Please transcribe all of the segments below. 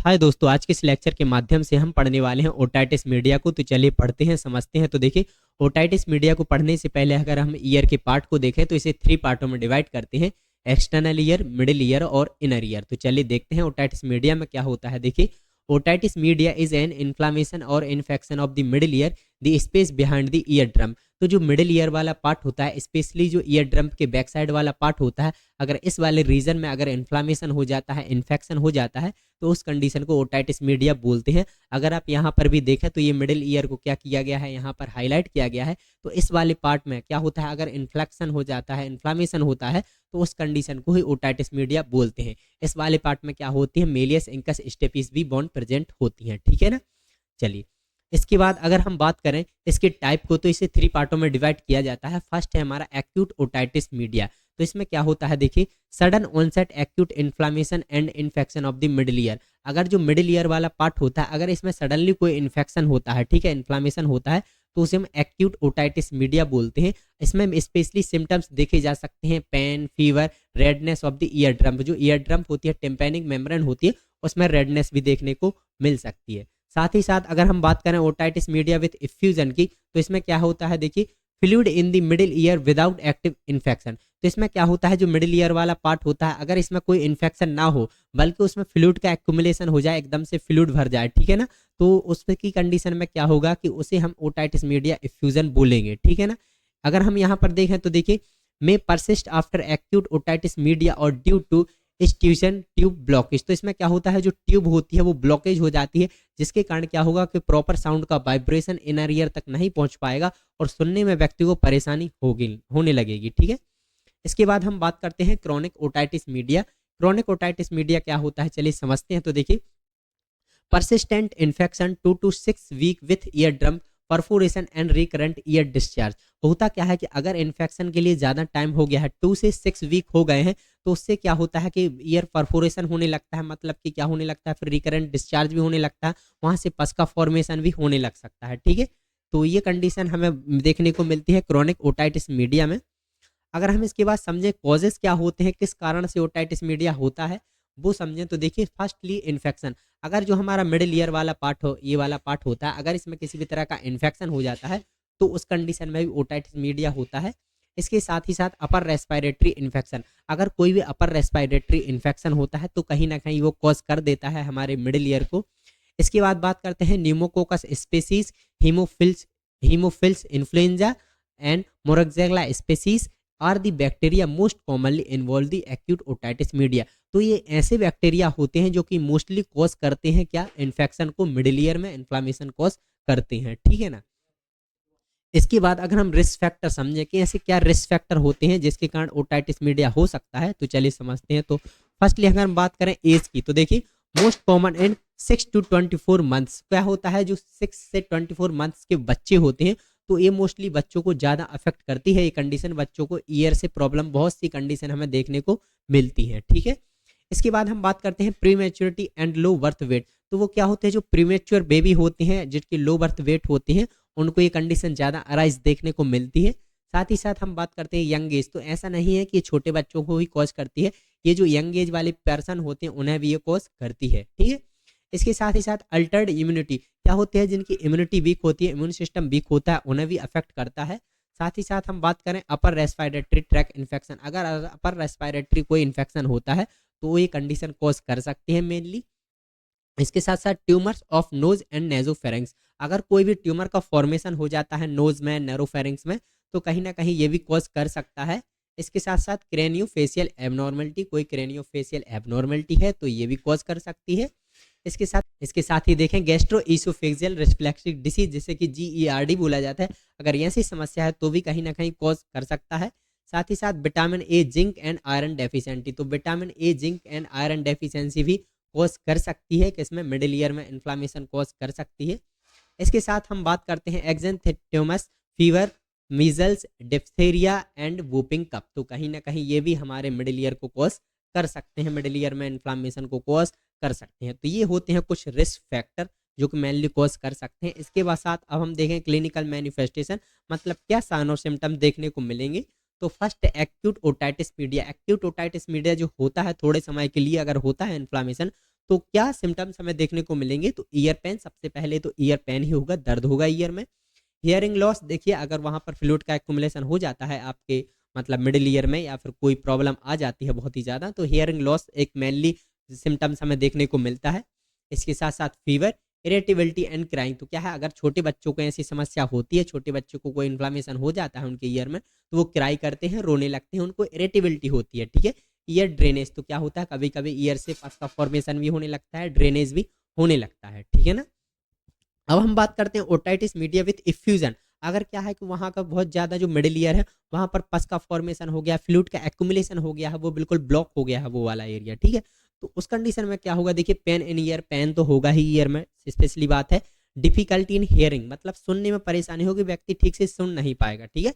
हाय दोस्तों, आज के इस लेक्चर के माध्यम से हम पढ़ने वाले हैं ओटाइटिस मीडिया को। तो चलिए पढ़ते हैं, समझते हैं। तो देखिए, ओटाइटिस मीडिया को पढ़ने से पहले अगर हम ईयर के पार्ट को देखें तो इसे 3 पार्टों में डिवाइड करते हैं: एक्सटर्नल ईयर, मिडिल ईयर और इनर ईयर। तो चलिए देखते हैं ओटाइटिस मीडिया में क्या होता है। देखिए, otitis media is an inflammation और infection of the middle ear, the space behind the ear drum. तो जो मिडिल ईयर वाला पार्ट होता है, स्पेशली जो ईयर ड्रम के बैक साइड वाला पार्ट होता है, अगर इस वाले रीजन में अगर इन्फ्लामेशन हो जाता है, इन्फेक्शन हो जाता है, तो उस कंडीशन को ओटाइटिस मीडिया बोलते हैं। अगर आप यहाँ पर भी देखें तो ये मिडिल ईयर को क्या किया गया है, यहाँ पर हाईलाइट किया गया है। तो इस वाले पार्ट में क्या होता है, अगर इन्फ्लेक्शन हो जाता है, इन्फ्लामेशन होता है, तो उस कंडीशन को ही ओटाइटिस मीडिया बोलते हैं। इस वाले पार्ट में क्या होती है, मेलियस इंकस स्टेपिस भी बॉन्ड प्रेजेंट होती हैं। ठीक है ना। चलिए, इसके बाद अगर हम बात करें इसके टाइप को, तो इसे 3 पार्टों में डिवाइड किया जाता है। फर्स्ट है हमारा एक्यूट ओटाइटिस मीडिया। तो इसमें क्या होता है, देखिए, sudden onset acute inflammation and infection of the middle ear. अगर जो मिडिल ईयर वाला पार्ट होता है, अगर इसमें सडनली कोई इन्फेक्शन होता है, ठीक है, इन्फ्लामेशन होता है, तो उसे हम एक्यूट ओटाइटिस मीडिया बोलते हैं। इसमें स्पेशली सिम्टम्स देखे जा सकते हैं: pain, fever, redness of the ear drum. जो ईयर ड्रम होती है, टिम्पैनिक मेम्ब्रेन होती है, उसमें रेडनेस भी देखने को मिल सकती है। साथ ही साथ अगर हम बात करें ओटाइटिस मीडिया विथ इफ्यूजन की, तो इसमें क्या होता है, देखिए, fluid in the middle year without active infection. तो इसमें क्या होता है, जो मिडिल ईयर वाला पार्ट होता है, अगर इसमें कोई इन्फेक्शन ना हो, बल्कि उसमें फ्लूइड का एक्यूमुलेशन हो जाए, एकदम से फ्लूइड भर जाए, ठीक है ना, तो उस की कंडीशन में क्या होगा कि उसे हम ओटाइटिस मीडिया इफ्यूजन बोलेंगे। ठीक है ना। अगर हम यहाँ पर देखें तो देखिए, may persist after acute otitis media और due to eustachian tube blockage. तो इसमें क्या होता है, जो ट्यूब होती है वो ब्लॉकेज हो जाती है, जिसके कारण क्या होगा कि प्रॉपर साउंड का वाइब्रेशन इनर ईयर तक नहीं पहुंच पाएगा और सुनने में व्यक्ति को परेशानी होने लगेगी। ठीक है। इसके बाद हम बात करते हैं chronic otitis media. Chronic otitis media क्या होता है, चलिए समझते हैं। तो देखिए, persistent infection 2 to 6 week with ear drum perforation and recurrent ear discharge. होता क्या है कि अगर इन्फेक्शन के लिए ज़्यादा टाइम हो गया है, 2 से 6 वीक हो गए हैं, तो उससे क्या होता है कि ईयर परफोरेशन होने लगता है, मतलब कि क्या होने लगता है, फिर रिकरेंट डिस्चार्ज भी होने लगता है, वहाँ से पस का फॉर्मेशन भी होने लग सकता है। ठीक है। तो ये कंडीशन हमें देखने को मिलती है क्रॉनिक ओटाइटिस मीडिया में। अगर हम इसके बाद समझें कॉजेस क्या होते हैं, किस कारण से ओटाइटिस मीडिया होता है, वो समझें, तो देखिए, फर्स्टली इन्फेक्शन। अगर जो हमारा मिडिल ईयर वाला पार्ट हो, ये वाला पार्ट होता है, अगर इसमें किसी भी तरह का इन्फेक्शन हो जाता है, तो उस कंडीशन में भी ओटाइटिस मीडिया होता है। इसके साथ ही साथ अपर रेस्पिरेटरी इन्फेक्शन। अगर कोई भी अपर रेस्पिरेटरी इन्फेक्शन होता है, तो कहीं ना कहीं वो कॉज कर देता है हमारे मिडिल ईयर को। इसके बाद बात करते हैं pneumococcus species, haemophilus influenzae and moraxella species are the bacteria most commonly involve the acute otitis media. तो ये ऐसे बैक्टीरिया होते हैं जो कि मोस्टली कॉज करते हैं क्या, इन्फेक्शन को, मिडिल ईयर में इन्फ्लामेशन कॉज करते हैं। ठीक है ना। इसके बाद अगर हम रिस्क फैक्टर समझें कि ऐसे क्या रिस्क फैक्टर होते हैं जिसके कारण ओटाइटिस मीडिया हो सकता है, तो चलिए समझते हैं। तो फर्स्टली अगर हम बात करें एज की, तो देखिए, most common in 6 to 24 months. क्या होता है, जो 6 से 24 मंथ्स के बच्चे होते हैं, तो ये मोस्टली बच्चों को ज़्यादा अफेक्ट करती है। ये कंडीशन बच्चों को ईयर से प्रॉब्लम, बहुत सी कंडीशन हमें देखने को मिलती है। ठीक है। इसके बाद हम बात करते हैं prematurity and low birth weight. तो वो क्या होते हैं, जो प्रीमेच्योर बेबी होते हैं, जिनकी लो बर्थ वेट होती हैं, उनको ये कंडीशन ज़्यादा अराइज देखने को मिलती है। साथ ही साथ हम बात करते हैं यंग एज। तो ऐसा नहीं है कि ये छोटे बच्चों को ही कॉज करती है, ये जो यंग एज वाले पर्सन होते हैं उन्हें भी ये कॉज करती है। ठीक है। इसके साथ ही साथ अल्टर्ड इम्यूनिटी। क्या होते हैं, जिनकी इम्यूनिटी वीक होती है, इम्यून सिस्टम वीक होता है, उन्हें भी अफेक्ट करता है। साथ ही साथ हम बात करें अपर रेस्पिरेटरी ट्रैक इन्फेक्शन। अगर अपर रेस्पिरेटरी कोई इन्फेक्शन होता है, तो ये कंडीशन कॉज कर सकती है मेनली। इसके साथ साथ tumours of nose and nasopharynx. अगर कोई भी ट्यूमर का फॉर्मेशन हो जाता है नोज में, नेरोफेरेंक्स में, तो कहीं ना कहीं ये भी कॉज कर सकता है। इसके साथ साथ क्रेनियोफेशियल एबनॉर्मलिटी, कोई क्रेनियोफेशियल एबनॉर्मलिटी है तो ये भी कॉज कर सकती है। इसके साथ ही देखें गैस्ट्रो ईसोफेजियल रिफ्लेक्सिक डिसीज, जिसे कि GERD बोला जाता है, अगर ऐसी समस्या है तो भी कहीं ना कहीं कॉज कर सकता है। साथ ही साथ vitamin A, zinc and iron deficiency. तो vitamin A, zinc and iron deficiency भी कॉज कर सकती है, किसमें, मिडिल ईयर में इन्फ्लामेशन कॉज कर सकती है। इसके साथ हम बात करते हैं exanthematous fever, measles, diphtheria and whooping cough. तो कहीं ना कहीं ये भी हमारे मिडिल ईयर को कॉज कर सकते हैं, मिडिल ईयर में इन्फ्लामेशन को कॉज कर सकते हैं। तो ये होते हैं कुछ रिस्क फैक्टर जो कि मेनली कॉज कर सकते हैं। इसके बाद साथ अब हम देखें क्लिनिकल मैनिफेस्टेशन, मतलब क्या साइन और सिम्टम देखने को मिलेंगे। तो first acute otitis media. Acute otitis media जो होता है, थोड़े समय के लिए अगर होता है इन्फ्लामेशन, तो क्या सिम्टम्स हमें देखने को मिलेंगे, तो ईयर पेन, सबसे पहले तो ईयर पेन ही होगा, दर्द होगा ईयर में। हियरिंग लॉस, देखिए अगर वहाँ पर फ्लूइड का एक्युमुलेशन हो जाता है आपके मतलब मिडिल ईयर में, या फिर कोई प्रॉब्लम आ जाती है बहुत ही ज़्यादा, तो हियरिंग लॉस एक मेनली सिम्टम्स हमें देखने को मिलता है। इसके साथ साथ फीवर, इरेटिबिलिटी एंड क्राइंग, तो क्या है अगर छोटे बच्चों को ऐसी समस्या होती है, छोटे बच्चों को कोई इन्फ्लामेशन हो जाता है उनके ईयर में, तो वो क्राई करते हैं, रोने लगते हैं, उनको इरेटिबिलिटी होती है, ठीक है। ईयर ड्रेनेज, तो क्या होता है कभी कभी ईयर से पस का फॉर्मेशन भी होने लगता है, ड्रेनेज भी होने लगता है, ठीक है ना। अब हम बात करते हैं ओटाइटिस मीडिया विथ इफ्यूजन। अगर क्या है कि वहाँ का बहुत ज़्यादा जो मिडिल ईयर है वहाँ पर पस का फॉर्मेशन हो गया, फ्लूइड का एक्युमुलेशन हो गया है, वो बिल्कुल ब्लॉक हो गया है वो वाला एरिया, ठीक है। तो उस कंडीशन में क्या होगा, देखिए पेन इन ईयर, पेन तो होगा ही ईयर में, स्पेशली बात है डिफिकल्टी इन हियरिंग, मतलब सुनने में परेशानी होगी, व्यक्ति ठीक से सुन नहीं पाएगा, ठीक है।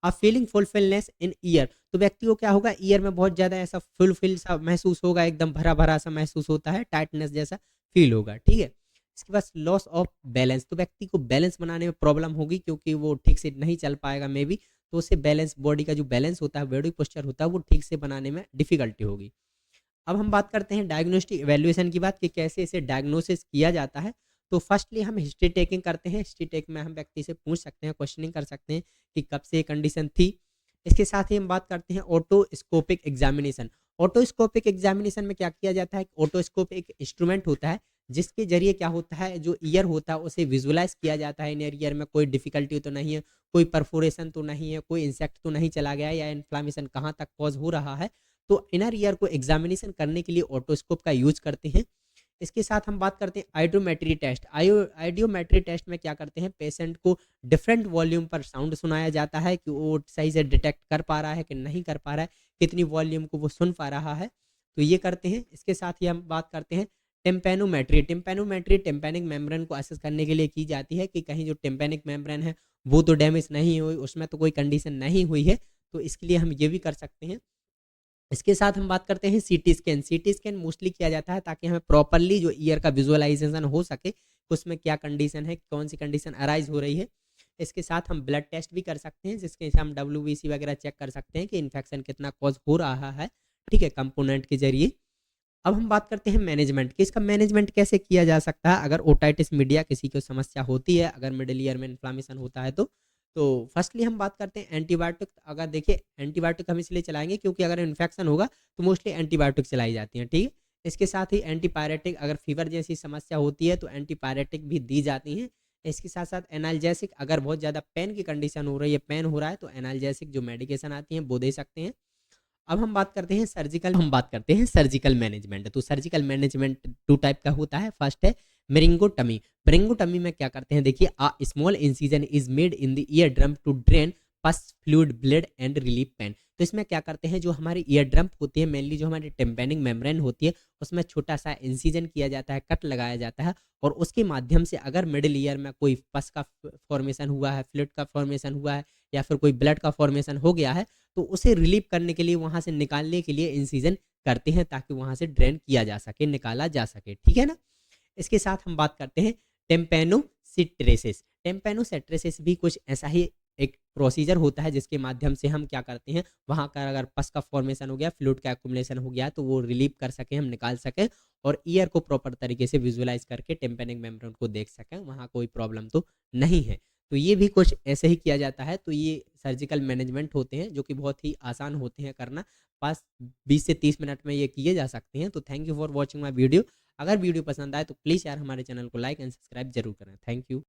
अब फीलिंग फुलफिलनेस इन ईयर, तो व्यक्ति को क्या होगा, ईयर में बहुत ज़्यादा ऐसा फुलफिल सा महसूस होगा, एकदम भरा भरा सा महसूस होता है, टाइटनेस जैसा फील होगा, ठीक है। इसके बाद लॉस ऑफ बैलेंस, तो व्यक्ति को बैलेंस बनाने में प्रॉब्लम होगी, क्योंकि वो ठीक से नहीं चल पाएगा मे बी, तो उससे बैलेंस, बॉडी का जो बैलेंस होता है, बॉडी पोस्चर होता है, वो ठीक से बनाने में डिफिकल्टी होगी। अब हम बात करते हैं डायग्नोस्टिक इवैल्यूएशन की बात, कि कैसे इसे डायग्नोसिस किया जाता है। तो फर्स्टली हम हिस्ट्री टेकिंग करते हैं, हिस्ट्री टेक में हम व्यक्ति से पूछ सकते हैं, क्वेश्चनिंग कर सकते हैं कि कब से ये कंडीशन थी। इसके साथ ही हम बात करते हैं ऑटोस्कोपिक एग्जामिनेशन। ऑटोस्कोपिक एग्जामिनेशन में क्या किया जाता है, ऑटोस्कोप एक इंस्ट्रूमेंट होता है जिसके जरिए क्या होता है, जो ईयर होता है उसे विजुलाइज किया जाता है, इन ईयर में कोई डिफिकल्टी तो नहीं है, कोई परफोरेशन तो नहीं है, कोई इंसेक्ट तो नहीं चला गया, या इन्फ्लामेशन कहाँ तक कॉज हो रहा है। तो इनर ईयर को एग्जामिनेशन करने के लिए ऑटोस्कोप का यूज करते हैं। इसके साथ हम बात करते हैं आइडियोमेट्री टेस्ट। आइडियोमेट्री टेस्ट में क्या करते हैं, पेशेंट को डिफरेंट वॉल्यूम पर साउंड सुनाया जाता है कि वो सही से डिटेक्ट कर पा रहा है कि नहीं कर पा रहा है, कितनी वॉल्यूम को वो सुन पा रहा है, तो ये करते हैं। इसके साथ ही हम बात करते हैं टिम्पैनोमेट्री। टिम्पैनोमेट्री टिम्पैनिक मेम्ब्रेन को असेस करने के लिए की जाती है कि कहीं जो टिम्पैनिक मेम्ब्रेन है वो तो डैमेज नहीं हुई, उसमें तो कोई कंडीशन नहीं हुई है, तो इसके लिए हम ये भी कर सकते हैं। इसके साथ हम बात करते हैं CT scan. CT scan mostly किया जाता है ताकि हमें प्रॉपरली जो ईयर का विजुअलाइजेशन हो सके, उसमें क्या कंडीशन है, कौन सी कंडीशन अराइज हो रही है। इसके साथ हम ब्लड टेस्ट भी कर सकते हैं, जिसके से हम WBC वगैरह चेक कर सकते हैं कि इन्फेक्शन कितना कॉज हो रहा है, ठीक है, कंपोनेंट के जरिए। अब हम बात करते हैं मैनेजमेंट कि इसका मैनेजमेंट कैसे किया जा सकता है अगर ओटाइटिस मीडिया किसी को समस्या होती है, अगर मिडिल ईयर में इन्फ्लामेशन होता है तो फर्स्टली हम बात करते हैं एंटीबायोटिक। अगर देखिए एंटीबायोटिक हम इसलिए चलाएंगे क्योंकि अगर इन्फेक्शन होगा तो मोस्टली एंटीबायोटिक चलाई जाती हैं, ठीक है। इसके साथ ही एंटीपायरेटिक, अगर फीवर जैसी समस्या होती है तो एंटीपायरेटिक भी दी जाती हैं। इसके साथ साथ एनाल्जेसिक, अगर बहुत ज़्यादा पेन की कंडीशन हो रही है, पेन हो रहा है, तो एनाल्जेसिक जो मेडिकेशन आती हैं वो दे सकते हैं। अब हम बात करते हैं सर्जिकल मैनेजमेंट। तो सर्जिकल मैनेजमेंट टू टाइप का होता है। फर्स्ट है मेरिंगोटमी। मेरिंगोटमी में क्या करते हैं, देखिए a small incision is made in the ear drum to drain pus fluid blood and relieve pain. तो इसमें क्या करते हैं, जो हमारी ईयर ड्रम होती है, मेनली जो हमारी टिम्पैनिक मेम्ब्रेन होती है, उसमें छोटा सा इंसिजन किया जाता है, कट लगाया जाता है, और उसके माध्यम से अगर मिडिल ईयर में कोई पस का फॉर्मेशन हुआ है, फ्लूइड का फॉर्मेशन हुआ है, या फिर कोई ब्लड का फॉर्मेशन हो गया है, तो उसे रिलीव करने के लिए, वहां से निकालने के लिए इंसिजन करते हैं ताकि वहां से ड्रेन किया जा सके, निकाला जा सके, ठीक है ना। इसके साथ हम बात करते हैं टेम्पेनोसिट्रेसिस। टेम्पेनोसिट्रेसिस भी कुछ ऐसा ही एक प्रोसीजर होता है जिसके माध्यम से हम क्या करते हैं, वहां का अगर पस का फॉर्मेशन हो गया, फ्लूइड का एक्युमुलेशन हो गया, तो वो रिलीव कर सके, हम निकाल सकें, और ईयर को प्रॉपर तरीके से विजुअलाइज करके टेम्पेनिक मेम्ब्रेन को देख सकें, वहां कोई प्रॉब्लम तो नहीं है। तो ये भी कुछ ऐसे ही किया जाता है। तो ये सर्जिकल मैनेजमेंट होते हैं जो कि बहुत ही आसान होते हैं करना, बस 20 से 30 मिनट में ये किए जा सकते हैं। तो thank you for watching my video. अगर वीडियो पसंद आए तो प्लीज़ यार हमारे चैनल को लाइक एंड सब्सक्राइब जरूर करें। Thank you.